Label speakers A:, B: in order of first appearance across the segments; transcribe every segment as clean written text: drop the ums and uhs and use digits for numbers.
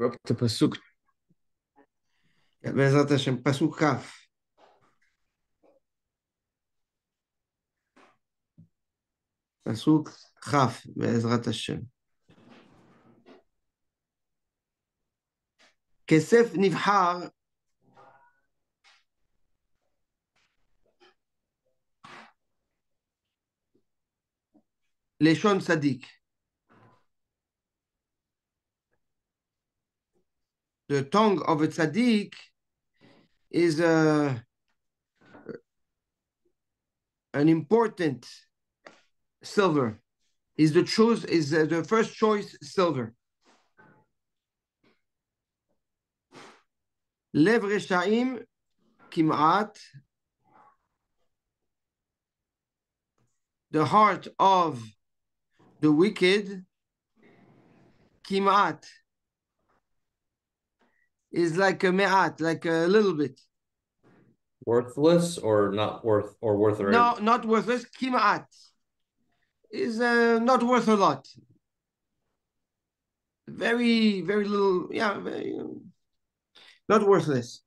A: We're up to Pasuk. Be'ezrat Hashem, Pasuk Kaf. Pasuk Kaf, Be'ezrat Hashem. כסף נבחר לשון צדיק. The tongue of a tzaddik is an important silver. Is the first choice silver. לב רשעים כמעט. The heart of the wicked כמעט is like a me'at, like a little bit.
B: Worthless or not worth or worth or
A: No, not worthless. Kimat is not worth a lot. Very, very little. Yeah, very, not worthless.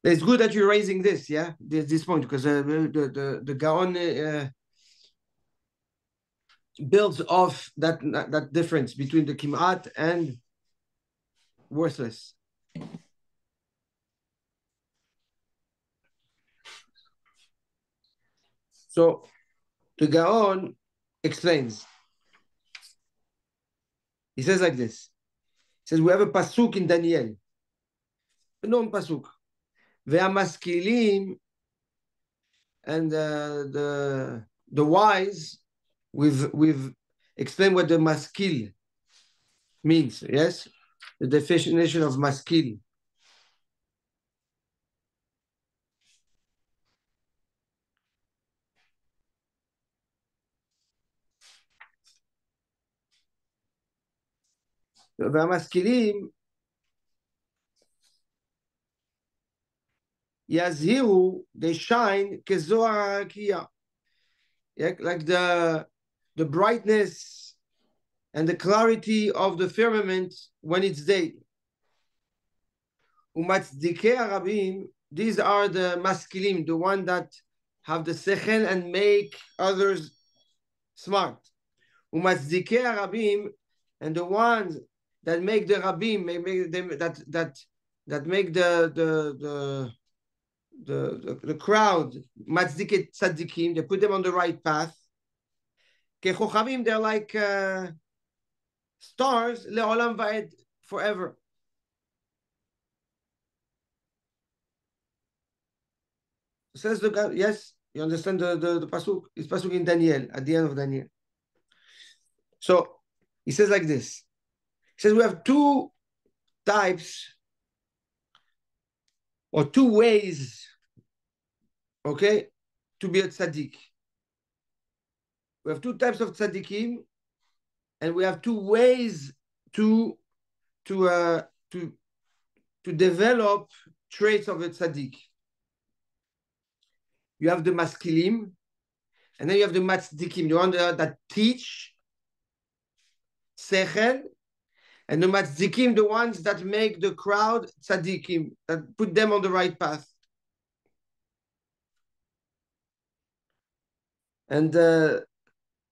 A: It's good that you're raising this, yeah, this point, because the Gaon builds off that difference between the kimat and worthless. So the Gaon explains. He says like this. He says we have a pasuk in Daniel, a known pasuk. Ve'amaskilim, and the wise. We've explained what the maskil means. Yes, the definition of maskil. והמשכילים יזהירו, they shine כזוהר הרקיע, like the brightness and the clarity of the firmament when it's day. ומצדיקי הרבים, these are the משכילים, the one that have the sechel and make others smart. ומצדיקי הרבים, and the ones that make the rabim, make them that make the crowd matzdiket tzaddikim, they put them on the right path. Kechochavim, they're like stars leolam va'ed, forever. Says the guy, yes, you understand the pasuk? It's pasuk in Daniel, at the end of Daniel. So he says like this. He says we have two types or two ways, okay, to be a tzaddik. We have two types of tzaddikim, and we have two ways to develop traits of a tzaddik. You have the maskilim, and then you have the matzdikim, the one that teach sechel, and the matzdikim, the ones that make the crowd tzaddikim, that put them on the right path. And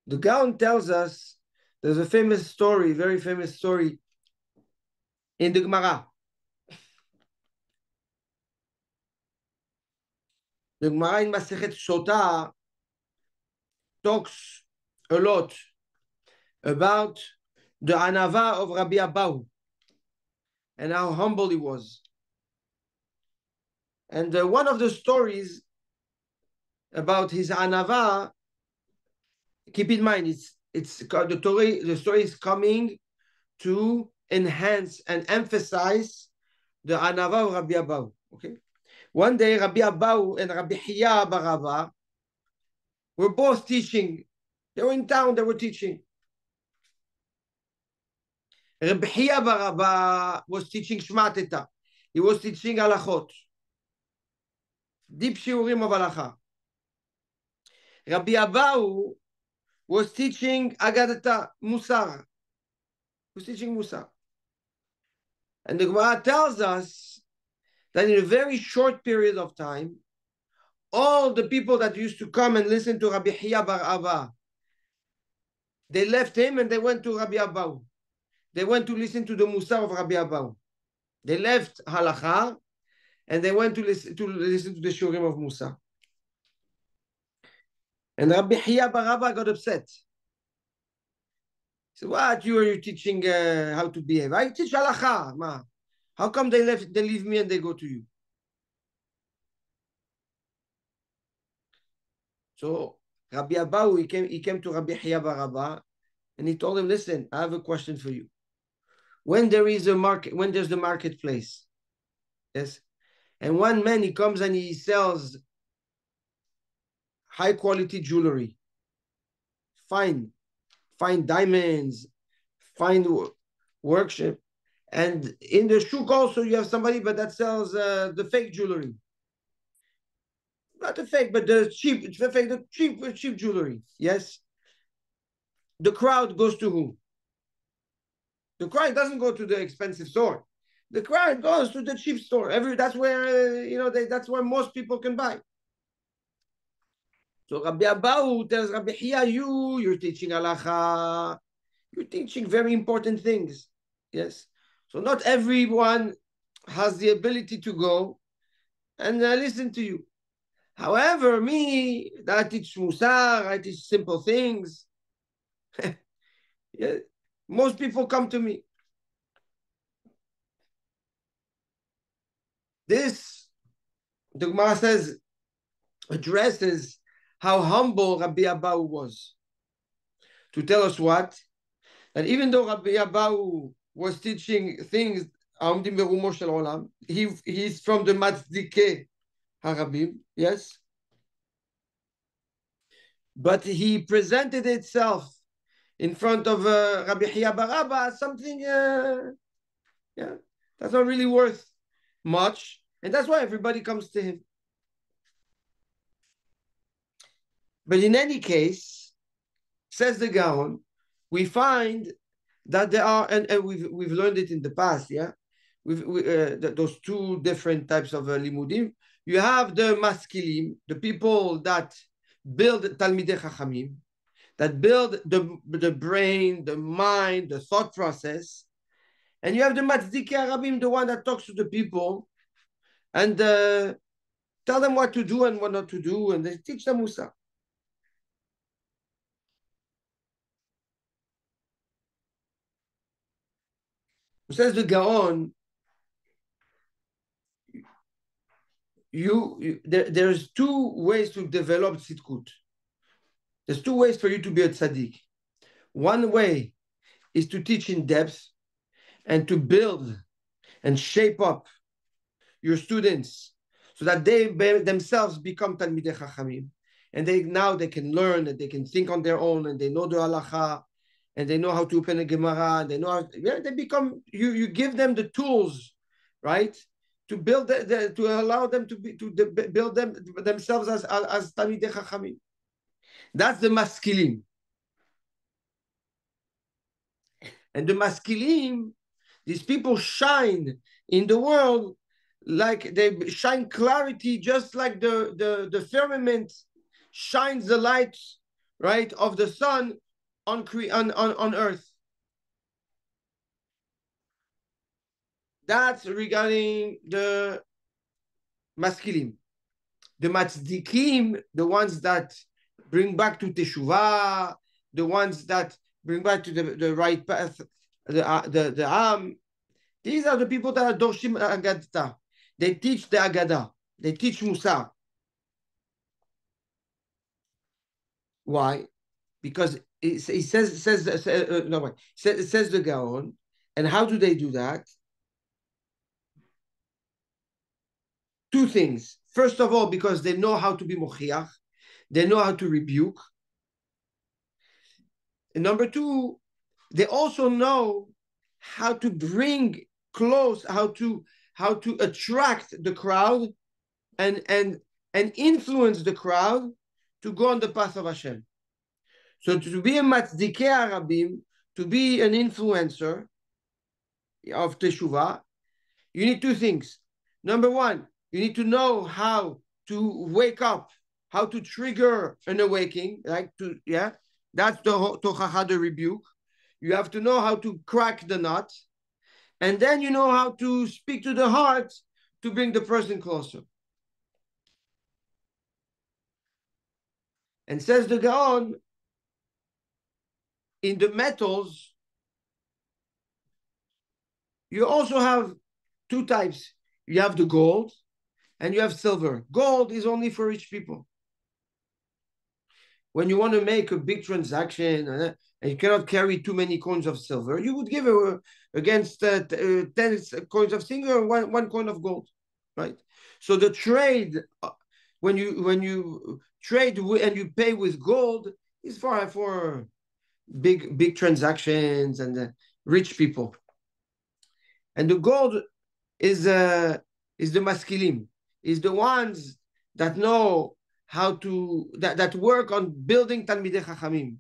A: the Gaon tells us there's a famous story, very famous story in the Gemara. The Gemara in Masechet Sota talks a lot about the anava of Rabbi Abahu and how humble he was. And one of the stories about his anava, keep in mind, the story is coming to enhance and emphasize the anava of Rabbi Abahu. Okay. One day, Rabbi Abahu and Rabbi Hiya Barava were both teaching. They were in town, they were teaching. Rabbi Hiya Barava was teaching Shmateta. He was teaching halachot, deep shiurim of halacha. Rabbi Abahu was teaching Agadata, Musar. Was teaching Musar. And the Gemara tells us that in a very short period of time, all the people that used to come and listen to Rabbi Hiya bar Abba, they left him and they went to Rabbi Abahu. They went to listen to the Musar of Rabbi Abahu. They left Halacha and they went to listen to the Shurim of Musa. And Rabbi Hiya bar Abba got upset. He said, "What you are teaching how to behave? I teach Halacha, ma. How come they leave me and they go to you?" So Rabbi Abahu, he came to Rabbi Hiya bar Abba and he told him, "Listen, I have a question for you. When there's the marketplace, yes, and one man he comes and he sells high quality jewelry, fine diamonds, fine workshop, and in the shuk also you have somebody but that sells the fake jewelry, not the fake but the cheap jewelry. Yes, the crowd goes to who? The crowd doesn't go to the expensive store. The crowd goes to the cheap store. That's where that's where most people can buy. So Rabbi Abahu tells Rabbi Hiya, you're teaching halacha. You're teaching very important things. Yes. So not everyone has the ability to go and listen to you. However, me, that I teach musar, I teach simple things. Yeah. Most people come to me. This, the Gemara says, addresses how humble Rabbi Abahu was. To tell us what? That even though Rabbi Abahu was teaching things, he's from the Matzdike Harabim, yes? But he presented itself in front of Rabbi Hiya bar Abba as something, that's not really worth much. And that's why everybody comes to him. But in any case, says the Gaon, we find that there are, and we've learned it in the past, yeah? Those two different types of limudim. You have the maskilim, the people that build Talmidei Chachamim, that build the brain, the mind, the thought process. And you have the Matzdiki Arabim, the one that talks to the people and tell them what to do and what not to do, and they teach them Musa. Says the Gaon, there's two ways to develop tzidkut. There's two ways for you to be a tzaddik. One way is to teach in depth and to build and shape up your students so that they themselves become Talmidei Chachamim. And they can learn and they can think on their own and they know the halacha and they know how to open a Gemara and they know how, they become, you give them the tools, right? To build, to allow them to build themselves as Talmidei Chachamim. That's the maskilim. And the maskilim, these people shine in the world like they shine clarity, just like the firmament shines the light, right, of the sun on earth. That's regarding the maskilim. The matzdikim, the ones that bring back to teshuvah, the ones that bring back to the right path, the Am. These are the people that are Dorshim Agadta. They teach the Agadah. They teach Musar. Why? Because it says the Gaon. And how do they do that? Two things. First of all, because they know how to be mochiach. They know how to rebuke. And number two, they also know how to bring close, how to attract the crowd and influence the crowd to go on the path of Hashem. So to be a matzdikei arabim, to be an influencer of teshuvah, you need two things. Number one, you need to know how to wake up, how to trigger an awakening, that's the tochacha, the rebuke. You have to know how to crack the nut, and then you know how to speak to the heart to bring the person closer. And says the Gaon, in the metals, you also have two types. You have the gold and you have silver. Gold is only for rich people. When you want to make a big transaction and you cannot carry too many coins of silver, you would give against 10 coins of silver, one coin of gold, right? So the trade, when you trade and you pay with gold, is for big transactions and rich people. And the gold is the maskilim, is the ones that know how to that work on building talmidei chachamim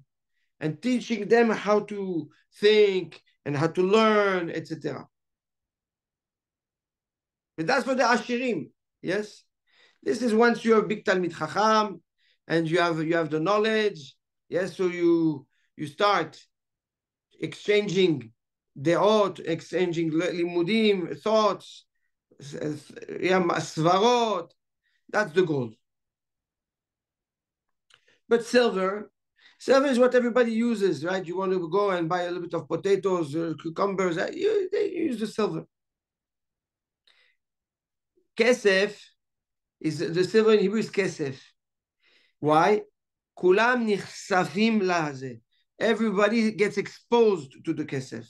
A: and teaching them how to think and how to learn, etc. But that's for the ashirim. Yes, this is once you're a big talmid chacham and you have the knowledge. Yes, so you start exchanging deot, exchanging limudim, thoughts, svarot. That's the goal. But silver is what everybody uses, right? You want to go and buy a little bit of potatoes, cucumbers, they use the silver. Kesef is the silver in Hebrew is kesef. Why? Kulam nichsafim laze. Everybody gets exposed to the kesef.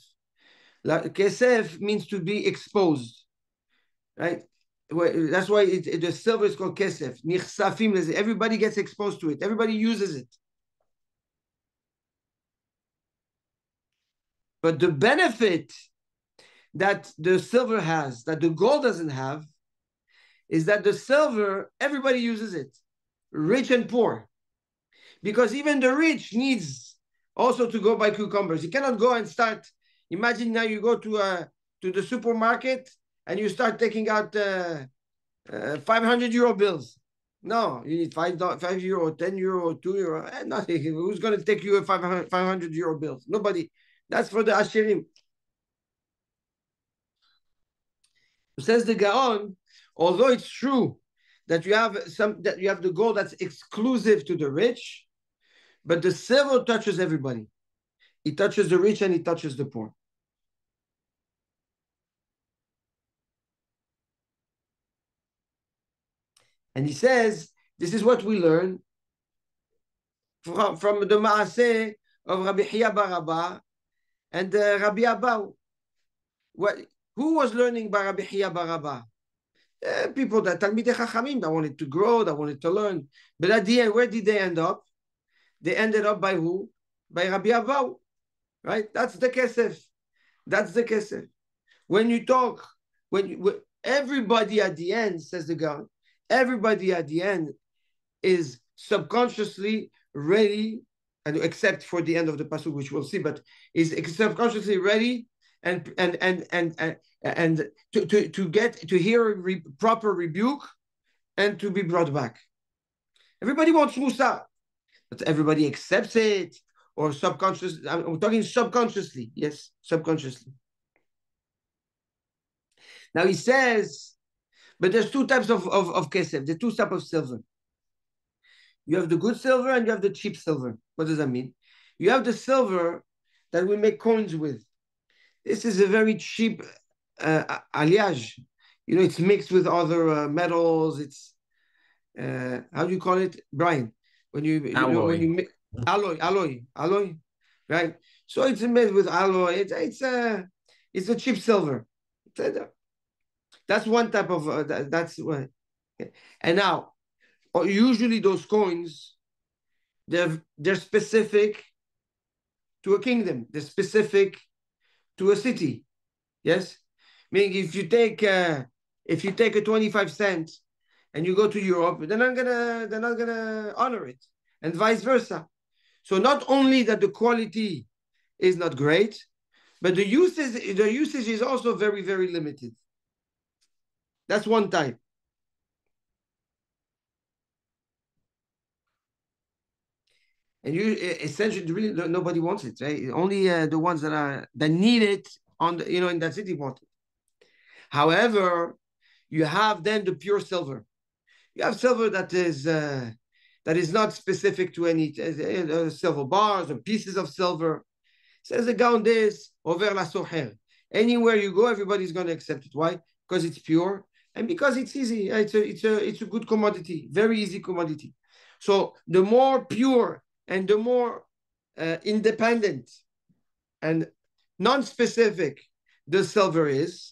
A: Kesef means to be exposed, right? That's why the silver is called kesef. Nichsafim laze. Everybody gets exposed to it. Everybody uses it. But the benefit that the silver has, that the gold doesn't have, is that the silver, everybody uses it, rich and poor. Because even the rich needs also to go buy cucumbers. You cannot go and start, imagine now you go to the supermarket and you start taking out 500 euro bills. No, you need €5, €10, €2, nothing. Who's going to take you a 500 euro bills? Nobody. That's for the Asherim. Says the Gaon, although it's true that you have the gold that's exclusive to the rich, but the silver touches everybody. It touches the rich and it touches the poor. And he says, this is what we learn from the Maaseh of Rabbi Hiya bar Abba and Rabbi Abba. Who was learning by Rabbi Hiya bar Abba? People that Talmidei Chachamim that wanted to grow, that wanted to learn. But at the end, where did they end up? They ended up by who? By Rabbi Abba, right? That's the kesef. That's the kesef. When you talk, when everybody at the end, says the God, everybody at the end is subconsciously ready, and except for the end of the pasuk, which we'll see, but is subconsciously ready and to get to hear a proper rebuke and to be brought back. Everybody wants Musa, but everybody accepts it or subconsciously. I'm talking subconsciously, yes, subconsciously. Now he says, but there's two types of kesef, the two types of silver. You have the good silver and you have the cheap silver. What does that mean? You have the silver that we make coins with. This is a very cheap alliage. You know, it's mixed with other metals. It's how do you call it, Brian? When you know when you mix alloy, right? So it's made with alloy. It's a cheap silver. That's one type of that's what. And now, usually those coins, they're specific to a kingdom. They're specific to a city. Yes, meaning if you take a 25 cent and you go to Europe, they're not gonna honor it, and vice versa. So not only that the quality is not great, but the usage is also very, very limited. That's one type. And you essentially really nobody wants it, right? Only the ones that need it on the, in that city want it. However, you have then the pure silver. You have silver that is not specific to any silver bars or pieces of silver. Says the guy on this over la soher. Anywhere you go, everybody's going to accept it. Why? Because it's pure and because it's easy. It's a good commodity, very easy commodity. So the more pure and the more independent and non-specific the silver is,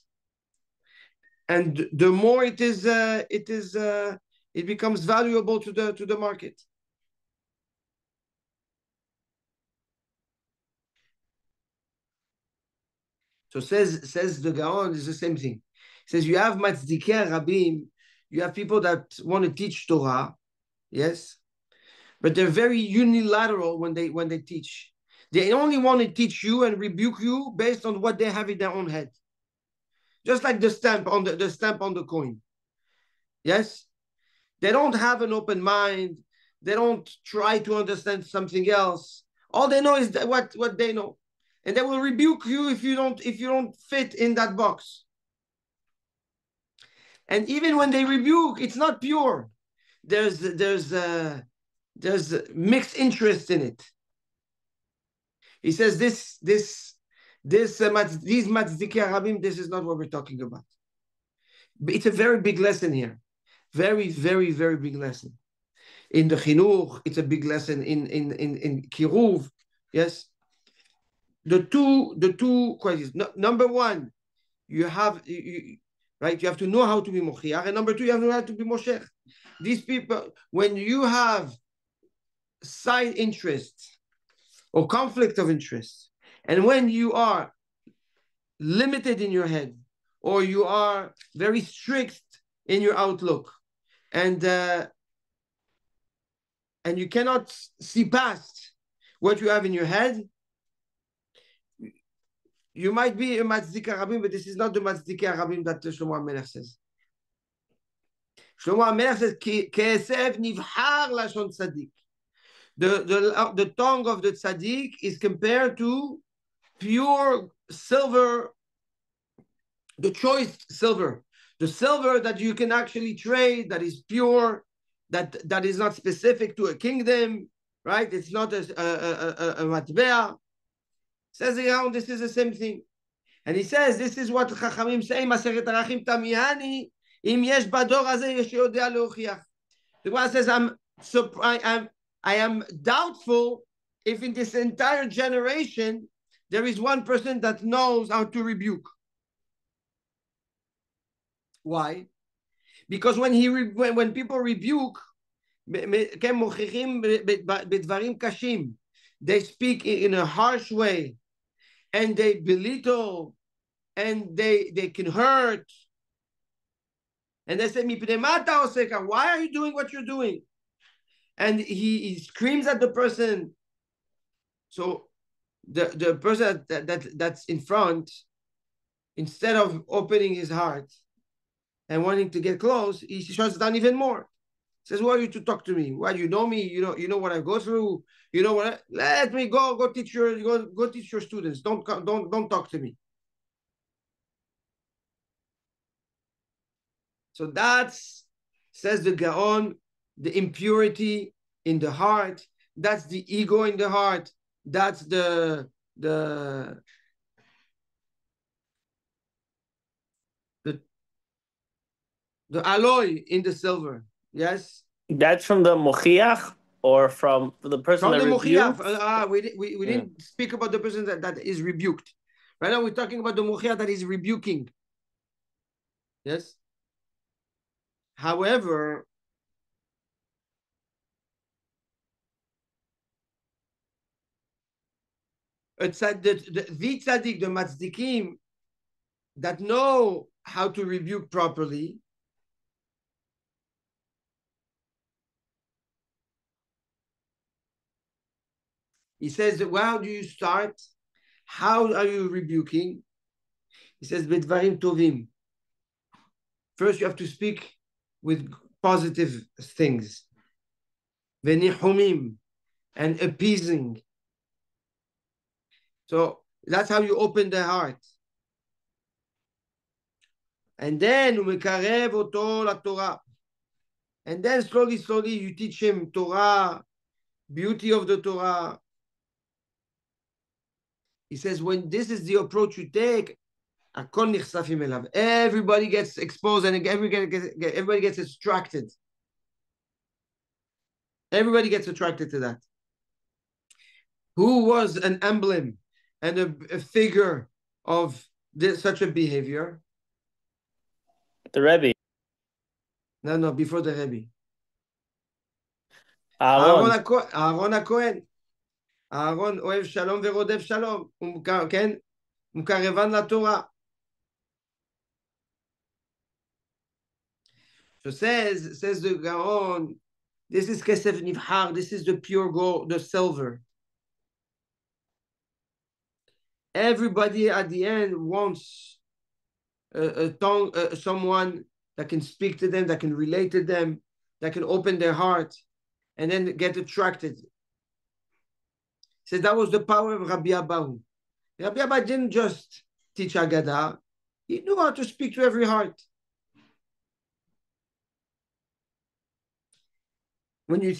A: and the more it becomes valuable to the market. So says the Gaon is the same thing. He says you have matzdikei rabim, you have people that want to teach Torah, yes, but they're very unilateral when they teach. They only want to teach you and rebuke you based on what they have in their own head, just like the stamp on the stamp on the coin. Yes, they don't have an open mind. They don't try to understand something else. All they know is that what they know, and they will rebuke you if you don't fit in that box. And even when they rebuke, it's not pure. There's mixed interest in it. He says these matzdikei rabim. This is not what we're talking about. It's a very big lesson here, very very very big lesson. In the chinuch, it's a big lesson in kiruv. Yes, the two questions. Number one, you have right. You have to know how to be mochiach, and number two, you have to know how to be moshech. These people, when you have side interests or conflict of interest, and when you are limited in your head, or you are very strict in your outlook, and you cannot see past what you have in your head, you might be a matzdikei rabim, but this is not the matzdikei rabim that Shlomo HaMelech says. Shlomo HaMelech says, Ke'esev nivhar lashon tzaddik. The tongue of the tzaddik is compared to pure silver, the choice silver, the silver that you can actually trade, that is pure, that is not specific to a kingdom, right? It's not a matbea. Says around this is the same thing. And he says, this is what Chachamim say, Masechet Arachim Tamihani, Im yesh bador hazeh yesh yodea leochiach. The Gemara says, I am doubtful if in this entire generation there is one person that knows how to rebuke. Why? Because when people rebuke, they speak in a harsh way, and they belittle, and they can hurt. And they say, why are you doing what you're doing? And he screams at the person. So the person that's in front, instead of opening his heart and wanting to get close, he shuts down even more. Says, who are you to talk to me? Why, you know me? You know what I go through. You know what? Let me go teach your students. Don't talk to me. So that's, says the Gaon, the impurity in the heart. That's the ego in the heart. That's the alloy in the silver. Yes.
C: That's from the mochiach or from the person
A: From
C: that
A: the
C: rebukes?
A: mochiach. We didn't speak about the person that is rebuked. Right now we're talking about the mochiach that is rebuking. Yes. However, it's the tzaddik, the matzdikim, that know how to rebuke properly, He says, how do you start? How are you rebuking? He says, Bidvarim tovim. First, you have to speak with positive things. Venihumim, and appeasing. So that's how you open the heart. And then umekarev oto la Torah. And then slowly, slowly you teach him Torah, beauty of the Torah. He says, when this is the approach you take, everybody gets exposed and everybody gets attracted. Everybody gets attracted to that. Who was an emblem and a figure of such a behavior?
C: The Rebbe.
A: No, before the Rebbe.
C: Aaron.
A: אהרון הכהן. אהרון אוהב שלום ורודף שלום. כן? מקרבן לתורה. So says the Gaon, this is kesef nivhar, this is the pure gold, the silver. Everybody at the end wants someone that can speak to them, that can relate to them, that can open their heart, and then get attracted. He says that was the power of Rabbi Abahu. Rabbi Abba didn't just teach Agadah, he knew how to speak to every heart. When you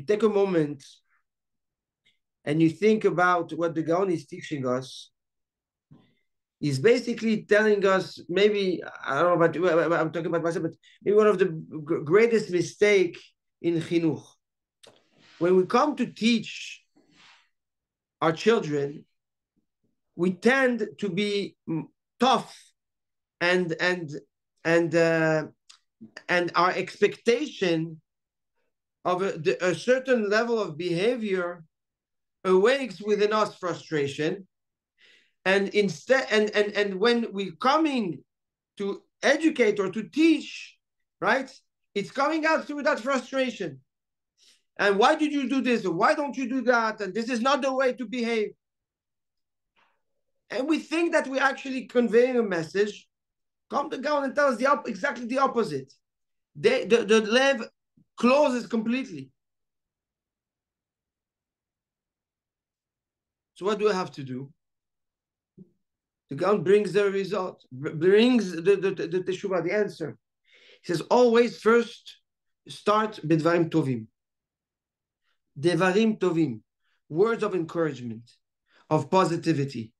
A: take a moment and you think about what the Gaon is teaching us, he's basically telling us, maybe, I don't know about, I'm talking about myself, but maybe one of the greatest mistake in chinuch. When we come to teach our children, we tend to be tough and our expectation of a certain level of behavior awakes within us frustration. And instead, and when we're coming to educate or to teach, right, it's coming out through that frustration. And why did you do this? Or why don't you do that? And this is not the way to behave. And we think that we're actually conveying a message. Come to God and tell us exactly the opposite. The lev closes completely. So what do I have to do? The God brings the result, brings the teshuvah, the answer. He says, always first start bidvarim tovim. Devarim tovim, words of encouragement, of positivity.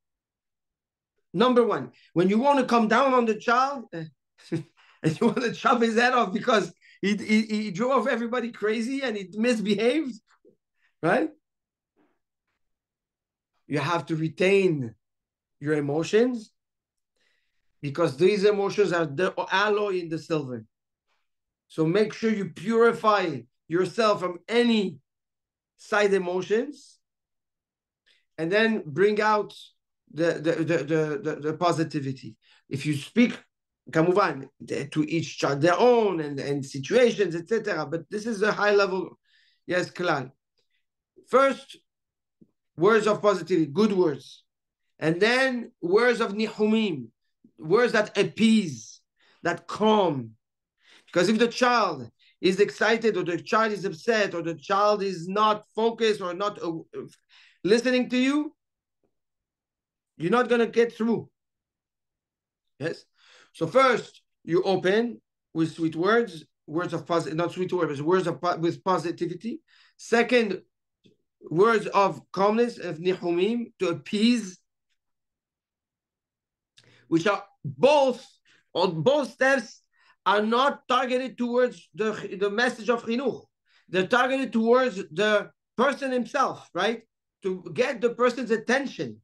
A: Number one, when you want to come down on the child, and you want to chop his head off because he drove everybody crazy and he misbehaved, right? You have to retain your emotions because these emotions are the alloy in the silver. So make sure you purify yourself from any side emotions and then bring out the positivity. If you speak, kamuvan, to each child their own and situations, etc. But this is a high level, yes, klal. First, words of positivity, good words. And then words of nihumim, words that appease, that calm. Because if the child is excited or the child is upset or the child is not focused or not listening to you, you're not going to get through. Yes? So first, you open with sweet words, words of positive, not sweet words, words of with positivity. Second, words of calmness, of nihumim, to appease, which are both steps are not targeted towards the message of chinuch. They're targeted towards the person himself, right? To get the person's attention.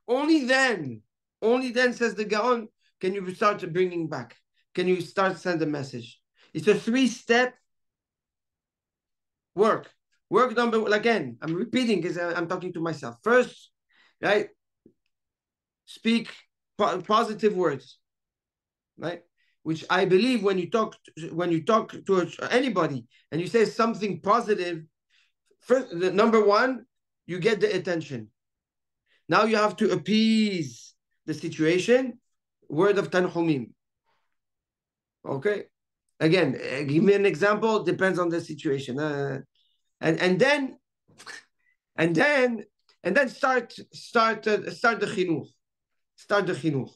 A: Only then, says the Gaon, can you start bringing back? Can you start send a message? It's a 3-step work. Work number, again, I'm repeating because I'm talking to myself. First, right? Speak positive words, right? Which I believe when you talk to anybody and you say something positive, first, number one, you get the attention. Now you have to appease the situation. Word of Tanhumim. Okay. Again, give me an example. Depends on the situation. And then start the chinuch. Start the chinuch.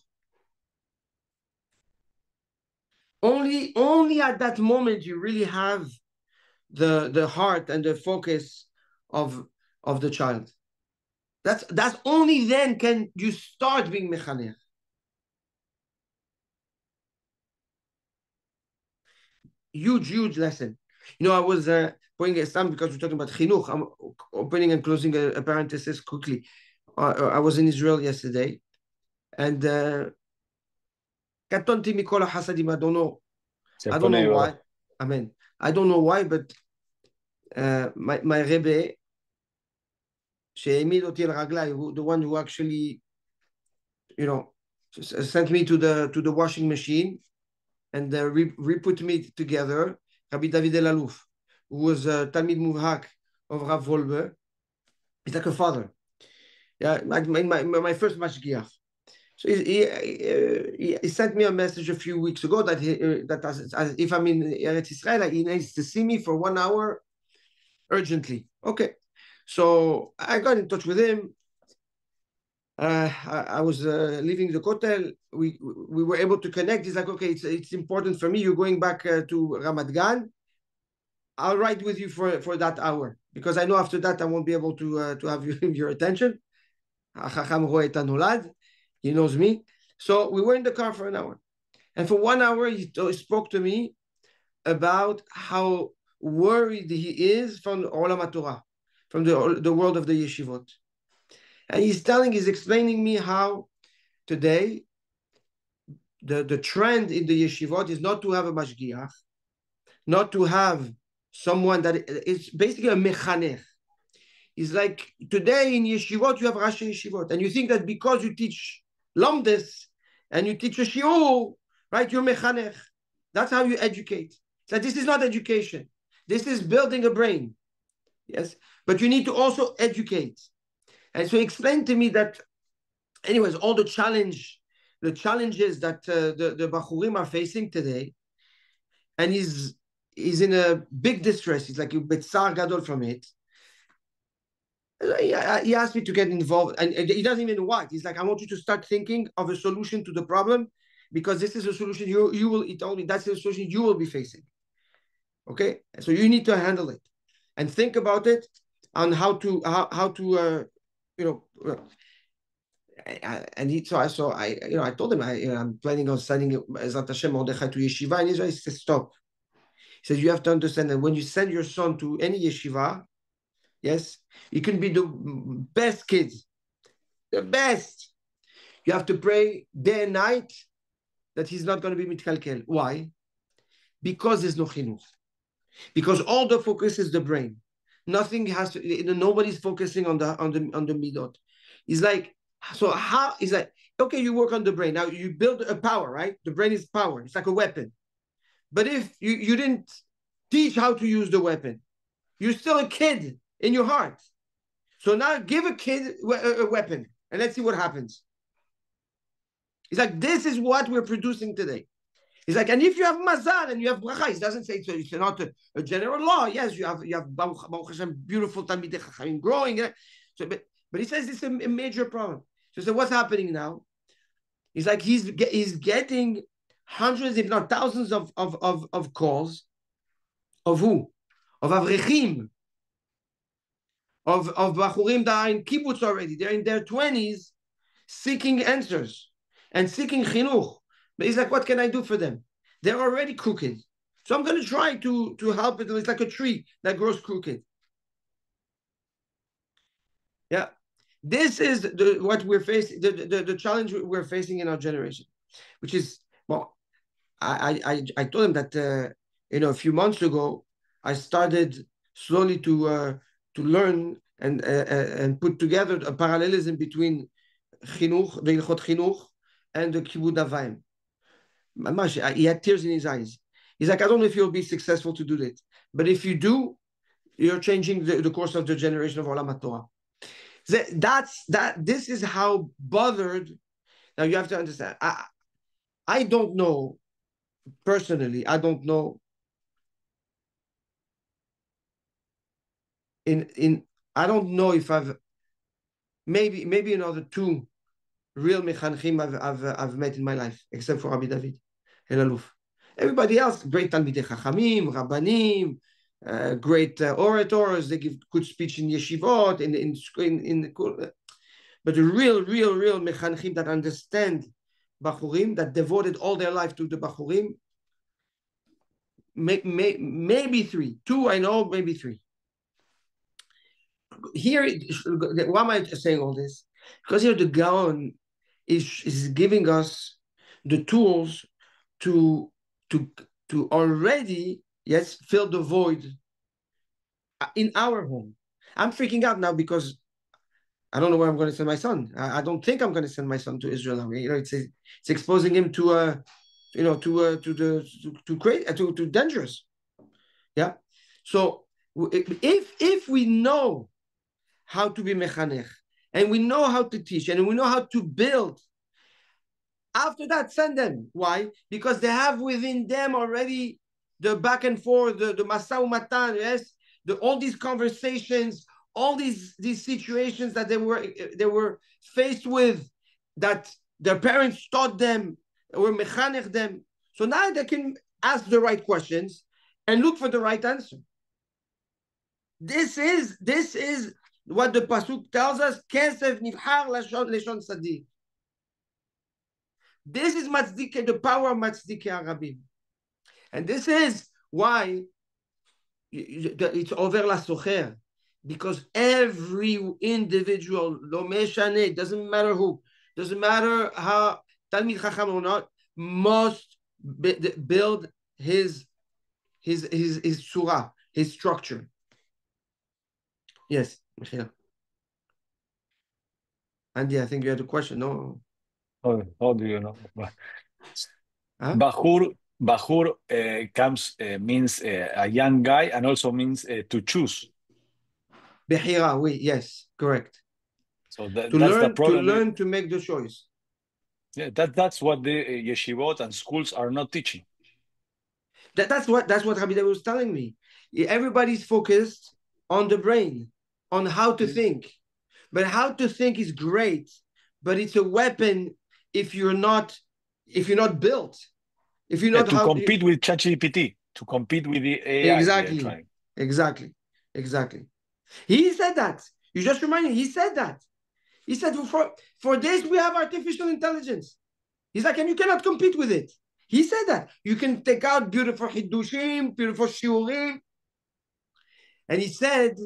A: Only at that moment you really have the heart and the focus of the child. That's only then can you start being mechanech. Huge lesson. I was putting a stamp because we're talking about chinuch. I'm opening and closing a parenthesis quickly. I was in Israel yesterday, and katonti mikol hasadim. I don't know why. Amen. I don't know why, but my Rebbe, שהעמיד אותי על רגליי, the one who actually, sent me to the washing machine and re-put me together, Rabbi David El-Aluf, who was Talmid Muvhak of Rav Wolbe. He's like a father. Yeah, my first mashgiach. So he sent me a message a few weeks ago that as if I'm in Eretz Israel, he needs to see me for 1 hour urgently. Okay. So I got in touch with him. I was leaving the hotel. We were able to connect. He's like, okay, it's important for me. You're going back to Ramat Gan. I'll ride with you for that hour because I know after that I won't be able to have your attention. He knows me. So we were in the car for an hour. And for 1 hour, he spoke to me about how worried he is from Olam HaTorah, from the world of the yeshivot. And he's explaining me how today the trend in the yeshivot is not to have a mashgiach, not to have someone that is basically a mechanech. It's like today in yeshivot, you have Rashi yeshivot, and you think that because you teach Lomdes and you teach a shiur, right, you're mechanech. That's how you educate. So this is not education. This is building a brain. Yes, but you need to also educate. And so he explained to me that, anyways, all the challenges that the Bachurim are facing today, and he's in a big distress. He's like a betzar gadol from it. He asked me to get involved, and he doesn't even know why. He's like, I want you to start thinking of a solution to the problem, because this is a solution you will. He told me that's the solution you will be facing. Okay, so you need to handle it and think about it on how to and I told him I'm planning on sending Ezrat Hashem Mordechai to yeshiva in Israel. He said stop. He says you have to understand that when you send your son to any yeshiva, yes, he can be the best kid, the best. You have to pray day and night that he's not going to be mitkalkel. Why? Because there's no chinuch. Because all the focus is the brain. Nothing has to. Nobody's focusing on the midot. It's like, so how? It's like, okay, you work on the brain. Now you build a power, right? The brain is power. It's like a weapon. But if you didn't teach how to use the weapon, you're still a kid in your heart. So now give a kid a weapon and let's see what happens. It's like, this is what we're producing today. It's like, and if you have mazal and you have bracha, it doesn't say it's not a general law. Yes, you have Baruch Hashem, beautiful Talmidei Chachamim growing. So, but he says it's a major problem. So what's happening now? It's like he's getting hundreds, if not thousands, of calls. Of who? Of avrechim. Of bachurim that are in kibbutz already. They're in their 20s, seeking answers and seeking chinuch. But he's like, what can I do for them? They're already crooked. So I'm going to try to help it. It's like a tree that grows crooked. Yeah. This is what we're facing, the challenge we're facing in our generation, which is, well, I told him that, a few months ago, I started slowly to learn and put together a parallelism between chinuch, the Ilchot Chinuch, and the Kibud Avayim. He had tears in his eyes. He's like, I don't know if you'll be successful to do that, but if you do, you're changing the course of the generation of Olam HaTorah. This is how bothered. Now you have to understand. I don't know personally. I don't know I don't know if maybe another two real mechanchim I've met in my life, except for Rabbi David El Aluf. Everybody else, great Talmidei Chachamim, Rabbanim, great orators. They give good speech in yeshivot, but the real mechanchim that understand Bachurim, that devoted all their life to the Bachurim, maybe three. Two, I know, maybe three. Here, why am I saying all this? Because here the Gaon is giving us the tools to already, yes, fill the void in our home. I'm freaking out now because I don't know where I'm going to send my son. I don't think I'm going to send my son to Israel now. It's exposing him to dangerous. Yeah. So if we know how to be mechanech, and we know how to teach, and we know how to build, after that, send them. Why? Because they have within them already the back and forth, the masau matan, yes, all these conversations, all these situations that they were faced with, that their parents taught them, or mechanech them. So now they can ask the right questions and look for the right answer. This is what the pasuk tells us. Kesef nivhar leshon sadiq. This is matzdike, the power of matzdike Arabim, and this is why it's over la socher, because every individual, lo meshane, doesn't matter who, doesn't matter how talmid chacham or not, must build his surah, his structure. Yes, Michael. Andy, I think you had a question. No.
D: How do you know?
A: Huh?
D: Bahur comes means a young guy, and also means to choose.
A: Behira, oui, yes, correct.
D: So that's
A: learn,
D: the problem.
A: To learn to make the choice.
D: Yeah, that's what the yeshivot and schools are not teaching.
A: That's what Rabbi David was telling me. Everybody's focused on the brain, on how to think. But how to think is great, but it's a weapon if you're not built. If you're not
D: to compete with ChatGPT, to compete with the AI.
A: Exactly. He said that. You just remind me, he said that. He said, for this, we have artificial intelligence. He's like, and you cannot compete with it. He said that. You can take out beautiful hidushim, beautiful shiurim. And he said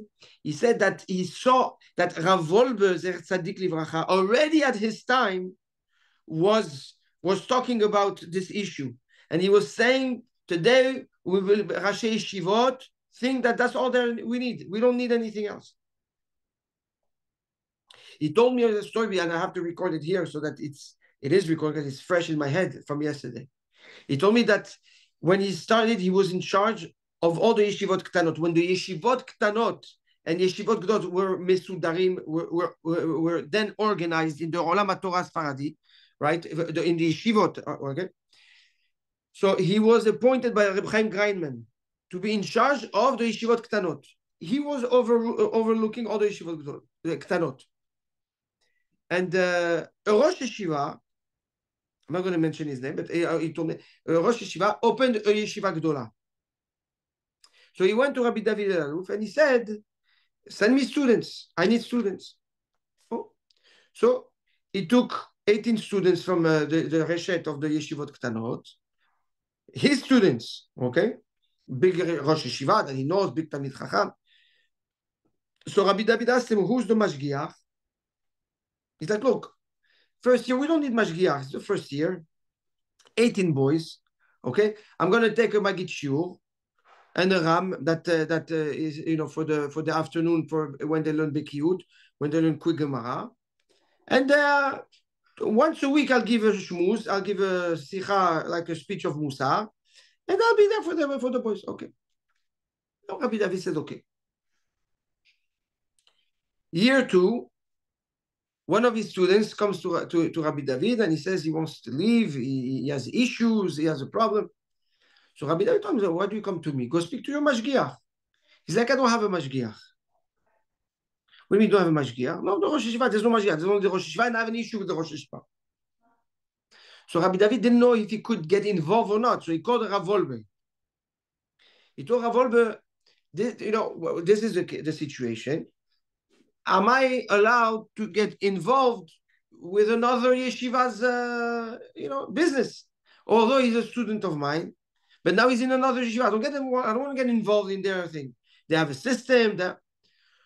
A: that he saw that Rav Wolbe, Zer Tzadik Livracha, already at his time was talking about this issue. And he was saying, today, we will, Rashi Yeshivot, think that that's all we need. We don't need anything else. He told me a story, and I have to record it here so that it is recorded, it's fresh in my head from yesterday. He told me that when he started, he was in charge of all the yeshivot ktanot. When the yeshivot ktanot and yeshivot gdot were mesudarim, were then organized in the Olam HaTorah Sfaradi, right, in the yeshivot organ. So he was appointed by Reb Chaim Greinman to be in charge of the yeshivot ktanot. He was overlooking all the yeshivot ktanot. And a Rosh Yeshiva, I'm not going to mention his name, but he told me, Rosh Yeshiva opened a yeshiva gdola. So he went to Rabbi David El Aluf and he said, send me students. I need students. Oh. So he took 18 students from the reshet of the yeshivot ktanot, his students, okay? Big Rosh Yeshiva that he knows, big Talmid Chacham. So Rabbi David asked him, who's the mashgiach? He's like, look, first year, we don't need mashgiach. It's the first year. 18 boys, okay? I'm going to take a Magid Shiur and a Ram that is, for the afternoon, for when they learn Bekiyut, when they learn Quick Gemara. And once a week, I'll give a shmuz, I'll give a sicha, like a speech of Musar, and I'll be there for the boys. Okay. So Rabbi David said, okay. Year 2, one of his students comes to Rabbi David and he says he wants to leave. He has issues. He has a problem. So Rabbi David told him, why do you come to me? Go speak to your mashgiach. He's like, I don't have a mashgiach. What do you mean you don't have a mashgiach? No, the Rosh Yeshiva, there's no mashgiach. There's only the Rosh Yeshiva and I have an issue with the Rosh Yeshiva. So Rabbi David didn't know if he could get involved or not. So he called Rav Wolbe. He told Rav Wolbe, this is the situation. Am I allowed to get involved with another yeshiva's, business? Although he's a student of mine, but now he's in another yeshiva. I don't want to get involved in their thing. They have a system.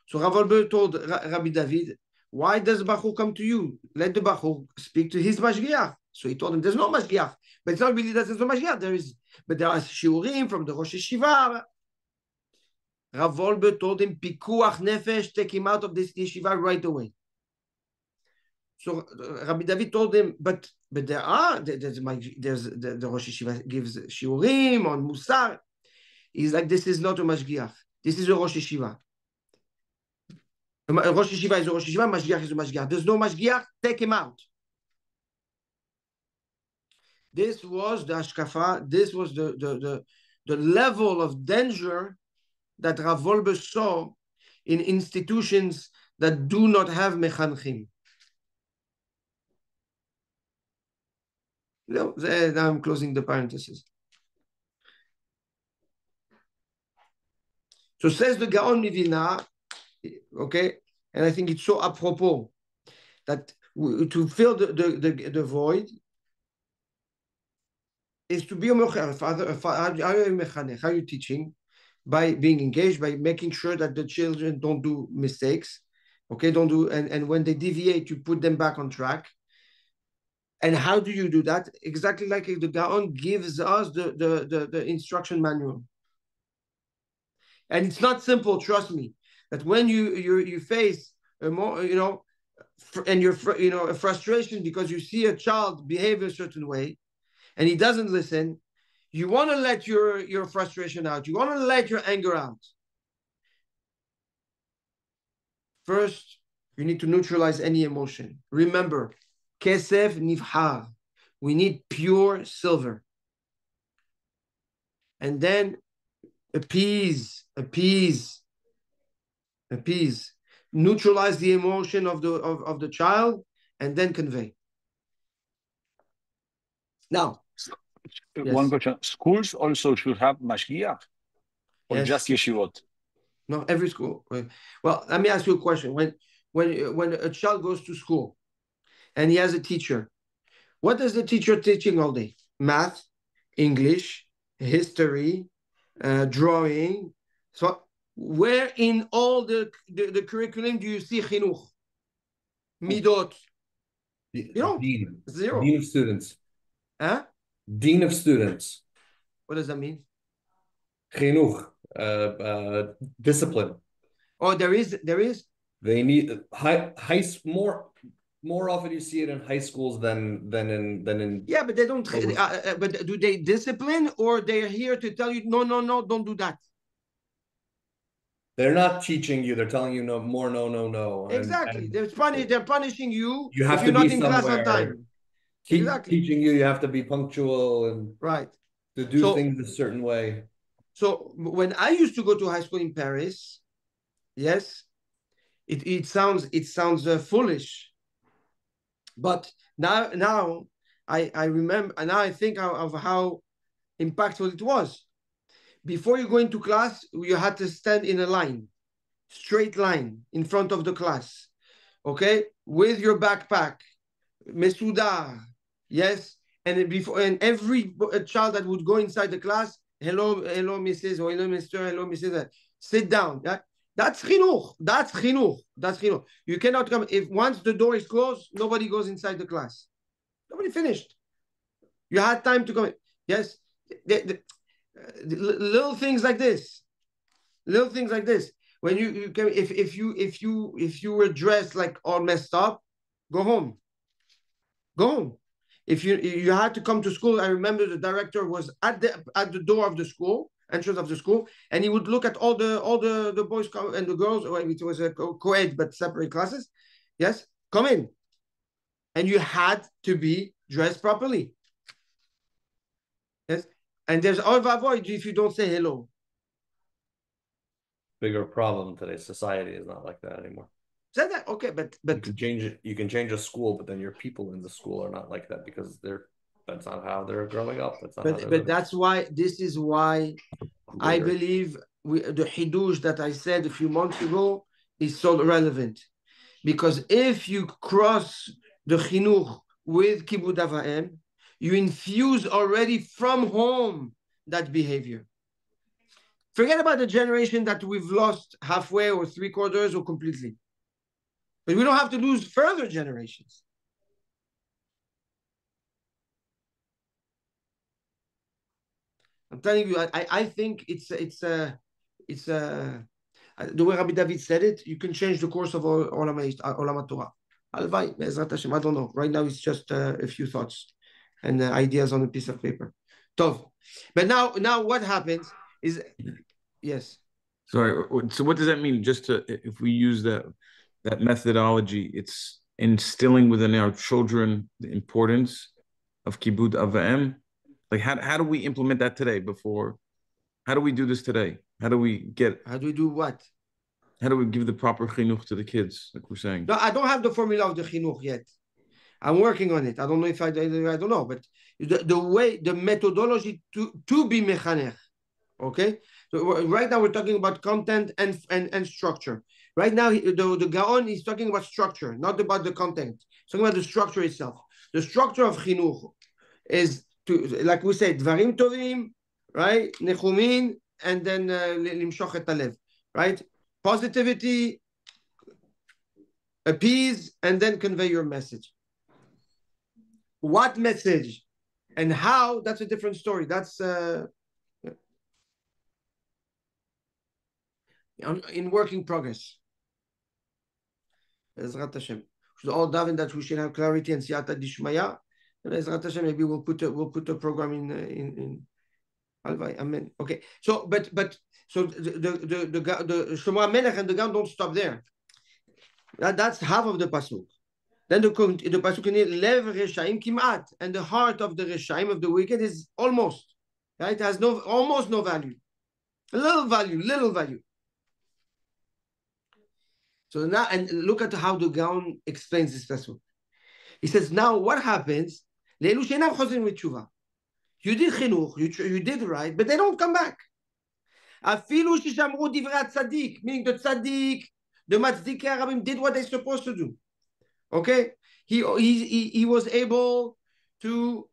A: So Rav Wolbe told Rabbi David, why does Bachur come to you? Let the Bachur speak to his mashgiach. So he told him, there's no mashgiach. But it's not really that there's no mashgiach. But there are shiurim from the Rosh Yeshiva. Rav Wolbe told him, Pikuach Nefesh, take him out of this yeshiva right away. So Rabbi David told him, but there's the Rosh Yeshiva gives shiurim on Musar. He's like, this is not a mashgiach. This is a Rosh Yeshiva. A Rosh Yeshiva is a Rosh Yeshiva, mashgiach is a mashgiach. There's no mashgiach, take him out. This was the hashkafa, this was the level of danger that Rav Wolbe saw in institutions that do not have mechanchim. Now I'm closing the parenthesis. So says the Gaon Mivilna, okay, and I think it's so apropos that to fill the void is to be a mechanech. How are you teaching? By being engaged, by making sure that the children don't do mistakes, okay, and when they deviate, you put them back on track. And how do you do that? Exactly like the Gaon gives us the instruction manual. And it's not simple, trust me, that when you face a more, and a frustration because you see a child behave a certain way and he doesn't listen, you want to let your frustration out. You want to let your anger out. First, you need to neutralize any emotion. Remember, kesef nivhar. We need pure silver. And then appease. Neutralize the emotion of the child and then convey. Now,
D: one question: schools also should have mashgiach, or
A: yes.
D: just yeshivot?
A: No, every school. Well, let me ask you a question. When a child goes to school and he has a teacher, what is the teacher teaching all day? Math, English, history, drawing. So where in all the curriculum do you see chinuch? Midot. Zero.
B: Dean of students.
A: Huh?
B: Dean of students.
A: What does that mean?
B: Chinuch. Discipline.
A: Oh, there is.
B: They need more often you see it in high schools than in.
A: Yeah, but they don't. But do they discipline, or they're here to tell you no, don't do that?
B: They're not teaching you. They're telling you no.
A: Exactly. They're punishing you.
B: You have
A: if
B: to
A: you're not
B: be
A: in
B: somewhere.
A: class on time. Exactly.
B: Teaching you have to be punctual and
A: right
B: to do things a certain way.
A: So when I used to go to high school in Paris, yes, it sounds foolish, but now I remember, and now I think of how impactful it was. Before you go into class, you had to stand in a line, straight line in front of the class, okay, with your backpack, mesudar, yes, and every child that would go inside the class, hello, Mrs. or hello, Mr. Hello, Mrs. Sit down. Yeah? That's chinuch. That's chinuch. You cannot come if once the door is closed, nobody goes inside the class. Nobody finished. You had time to come. Yes, little things like this. When you come, if you were dressed like all messed up, go home. If you had to come to school, I remember the director was at the door of the school, entrance of the school, and he would look at all the boys and the girls. Or it was a co-ed but separate classes. Yes, come in, and you had to be dressed properly. Yes, and there's avoid if you don't say hello.
B: Bigger problem today. Society is not like that anymore.
A: Said that okay, but
B: you can change it. You can change a school, but then your people in the school are not like that because that's not how they're growing up. That's not how they're
A: but
B: living.
A: that's why this is why I
B: Weird.
A: believe the hidush that I said a few months ago is so relevant, because if you cross the chinuch with kibud avaim, you infuse already from home that behavior. Forget about the generation that we've lost halfway or three quarters or completely. But we don't have to lose further generations. I'm telling you, I think it's the way Rabbi David said it. You can change the course of Olam Torah. Alvai, Be'ezrat Hashem. I don't know. Right now, it's just a few thoughts and ideas on a piece of paper. Tov. But now what happens is, yes.
E: Sorry. So what does that mean? Just if we use that methodology, it's instilling within our children the importance of kibud avaim. Like how do we implement that today? How do we do this today? How do we
A: do what?
E: How do we give the proper chinuch to the kids, like we're saying?
A: No, I don't have the formula of the chinuch yet. I'm working on it. I don't know if I don't know, but the methodology to be mechanech. Okay, so right now we're talking about content and structure. Right now, the Gaon is talking about structure, not about the content. He's talking about the structure itself. The structure of chinuch is to, like we said, dvarim tovim, right? Nechumin, and then limshoch et halev, right? Positivity, appease, and then convey your message. What message and how? That's a different story. That's in working progress. Ezrat Hashem. We should all daven that we should have clarity and siyata dishmaya. And Ezrat Hashem, maybe we'll put a program in Alvai. Amen. Okay. So, so the Shlomo Melech and the Gaon don't stop there. That's half of the pasuk. Then the pasuk in lev reshaim kimat, and the heart of the reshaim of the wicked is almost, right? It has almost no value, little value. So now, and look at how the Gaon explains this pasuk. He says, now what happens? You did chinuch, you did right, but they don't come back. Meaning the tzaddik, the matzdikei harabim did what they're supposed to do. Okay, he was able to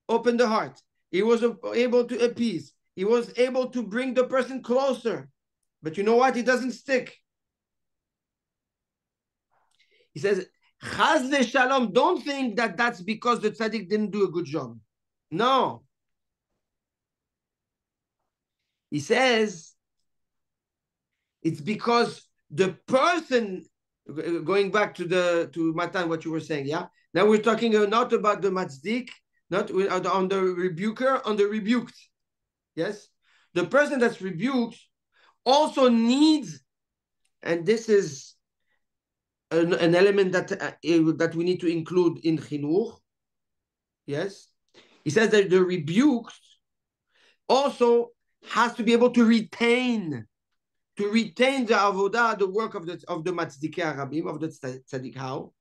A: open the heart. He was able to appease. He was able to bring the person closer. But you know what? It doesn't stick. He says, Chaz v'shalom, don't think that that's because the tzaddik didn't do a good job. No. He says, it's because the person, going back to Matan, what you were saying, yeah? Now we're talking not about the matzdik, not on the rebuker, on the rebuked. Yes? The person that's rebuked also needs, and this is an element that we need to include in chinuch. Yes, he says that the rebuked also has to be able to retain the avodah, the work of the matzdikei harabim, of the tzaddik. How?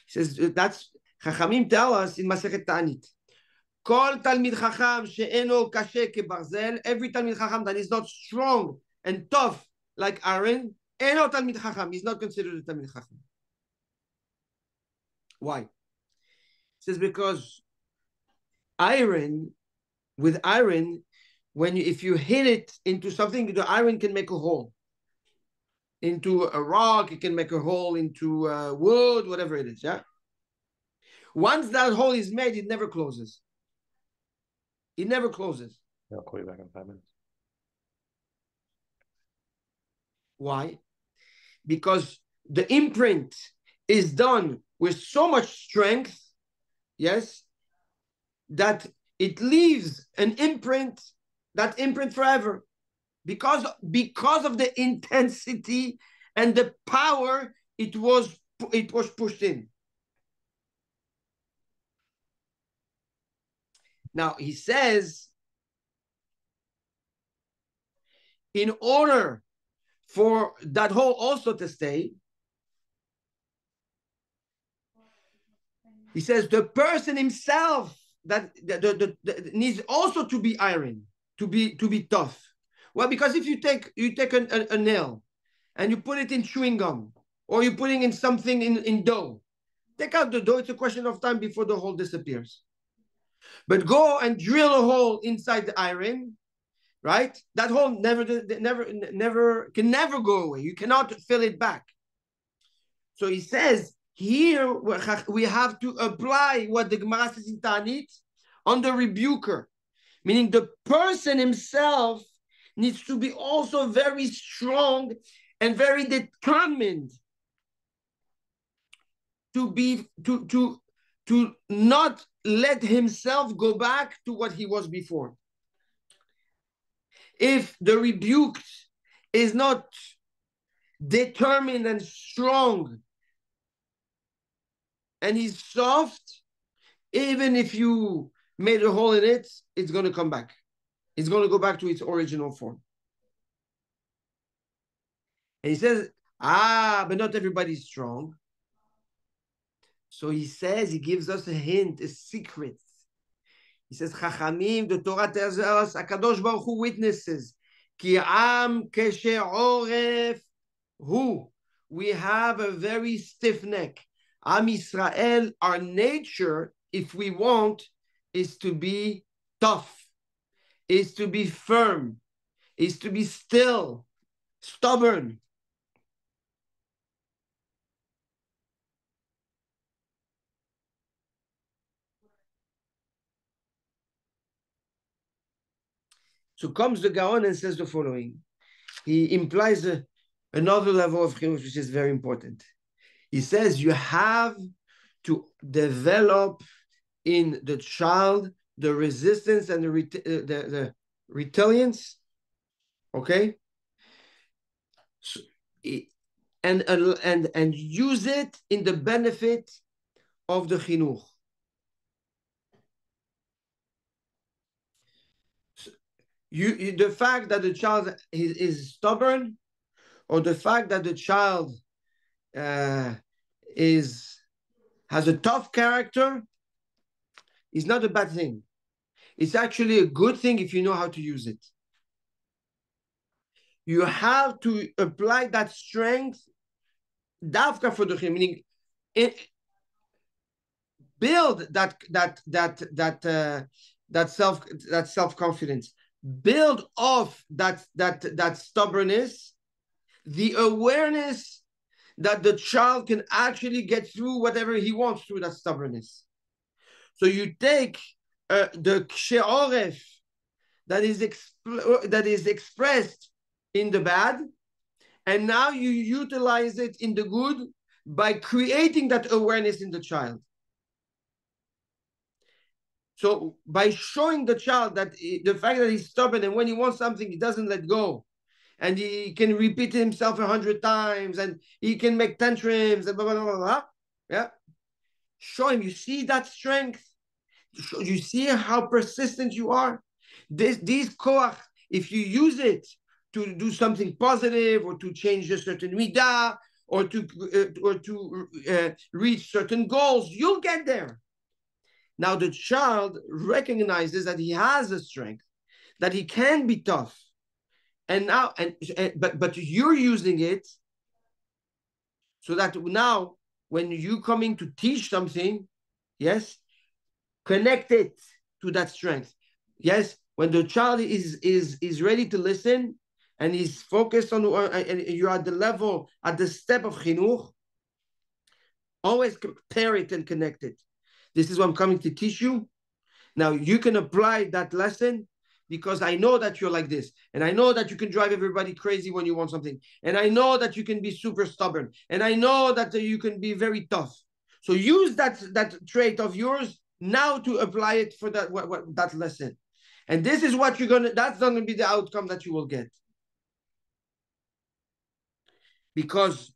A: He says that's Chachamim tell us in Masechet Ta'anit. Kol talmid chacham she'eno kashe kebarzel. Every talmid chacham that is not strong and tough like Aaron, eno talmid chacham. He's not considered a talmid chacham. Why? He says because with iron, if you hit it into something, the iron can make a hole. Into a rock, it can make a hole into wood, whatever it is. Yeah. Once that hole is made, it never closes. It never closes.
B: I'll call you back in 5 minutes.
A: Why? Because the imprint is done with so much strength, yes, that it leaves an imprint that imprint forever because of the intensity and the power it was pushed in. Now he says, in order for that hole also to stay, he says the person himself that needs also to be iron, to be tough. Well, because if you take a nail and you put it in chewing gum, or you're putting in something in dough, take out the dough. It's a question of time before the hole disappears. But go and drill a hole inside the iron, right? That hole never can never go away. You cannot fill it back. So he says here we have to apply what the Gemara says in Tanit on the rebuker, meaning the person himself needs to be also very strong and very determined to not let himself go back to what he was before. If the rebuked is not determined and strong and he's soft, even if you made a hole in it, it's going to come back. It's going to go back to its original form. And he says, but not everybody's strong. So he says, he gives us a hint, a secret. He says, Chachamim, the Torah tells us, HaKadosh Baruch Hu witnesses, Ki am keshe'oref hu. We have a very stiff neck. Am Yisrael, our nature, if we want, is to be tough, is to be firm, is to be still, stubborn. So comes the Gaon and says the following. He implies another level of chinuch, which is very important. He says you have to develop in the child the resistance and the resilience, okay? So, and use it in the benefit of the chinuch. The fact that the child is stubborn, or the fact that the child has a tough character, is not a bad thing. It's actually a good thing if you know how to use it. You have to apply that strength, davka for the meaning, build that self-confidence. Build off that stubbornness, the awareness that the child can actually get through whatever he wants through that stubbornness. So you take the kshe'oref that is expressed in the bad, and now you utilize it in the good by creating that awareness in the child. So by showing the child that the fact that he's stubborn and when he wants something, he doesn't let go, and he can repeat himself 100 times, and he can make tantrums and blah, blah, blah, blah. Yeah. Show him, you see that strength? You see how persistent you are? These koach, if you use it to do something positive or to change a certain midah or to reach certain goals, you'll get there. Now the child recognizes that he has a strength, that he can be tough, and now but you're using it so that now when you coming to teach something, yes, connect it to that strength. Yes, when the child is ready to listen and he's focused on, and you're at the level, at the step of chinuch, always pair it and connect it. This is what I'm coming to teach you. Now you can apply that lesson because I know that you're like this. And I know that you can drive everybody crazy when you want something. And I know that you can be super stubborn. And I know that you can be very tough. So use that trait of yours now to apply it for that lesson. And this is what that's not gonna be the outcome that you will get. Because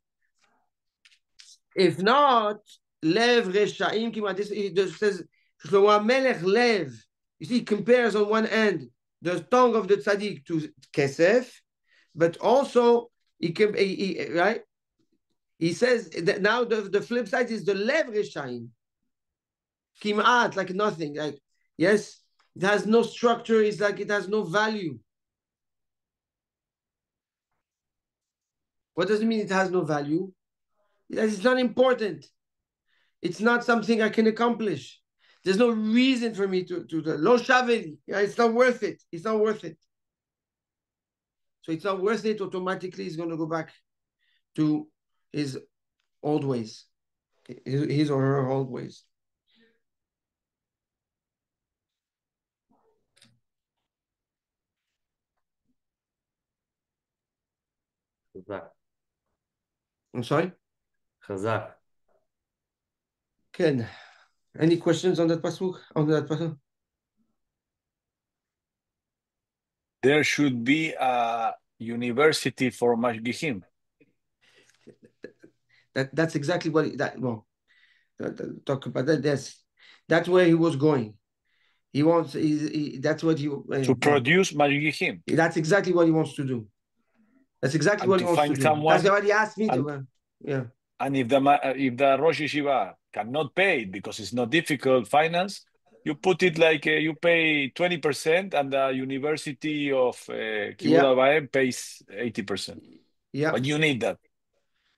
A: if not, Lev Reshaim Kima, this says Shlomo Melech Lev. You see, he compares on one end the tongue of the tzaddik to kesef, but also right? He says that now the flip side is the Lev Reshaim. Kimat, like nothing. Like, yes, it has no structure, it's like it has no value. What does it mean it has no value? It's not important. It's not something I can accomplish. There's no reason for me to lo shaveli. It's not worth it. It's not worth it. So it's not worth it. Automatically, he's going to go back to his old ways, his or her old ways.
B: Chazak.
A: I'm sorry.
B: Chazak.
A: Ken, any questions on that pasuk? On that pasuk?
D: There should be a university for mashgichim.
A: That's exactly what talk about that. That's where he was going. He wants. That's what he
D: To produce mashgichim.
A: That's exactly what he wants to do. That's exactly what he wants to do. That's what he asked me to. Yeah.
D: And if the Rosh Yeshiva cannot pay it because it's not difficult finance, you put it like you pay 20% and the University of Kibbutz Avayim pays 80%.
A: Yeah.
D: But you need that.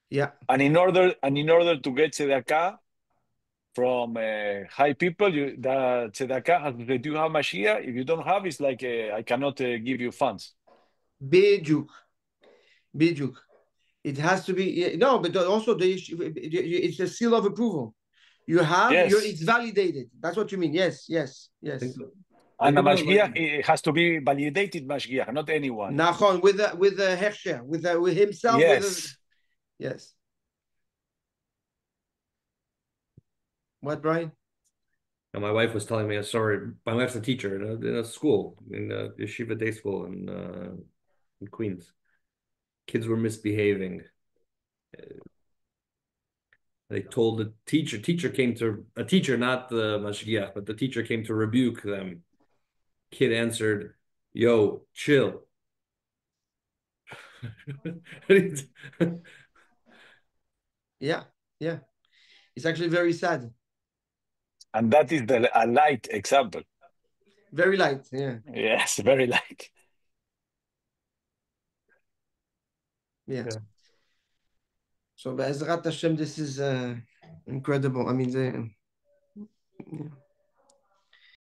A: Yeah.
D: And in order to get tzedakah from high people, the tzedakah has to say, do you have Mashiach? If you don't have, it's like I cannot give you funds.
A: Biduk. It has to be no, but also it's a seal of approval. You have it's validated. That's what you mean. Yes.
D: And the Mashgiach, it has to be validated Mashgiach, not anyone.
A: Nachon, with the hechsher, with himself.
D: Yes.
A: Yes. What, Brian?
B: And my wife was telling me a story. My wife's a teacher in a school, in a yeshiva day school in Queens. Kids were misbehaving. They told the teacher. A teacher, not the mashgiach, but the teacher came to rebuke them. Kid answered, "Yo, chill."
A: Yeah. It's actually very sad.
D: And that is a light example.
A: Very light, yeah.
D: Yes, very light.
A: Yeah. So Be'ezrat Hashem, this is incredible. I mean,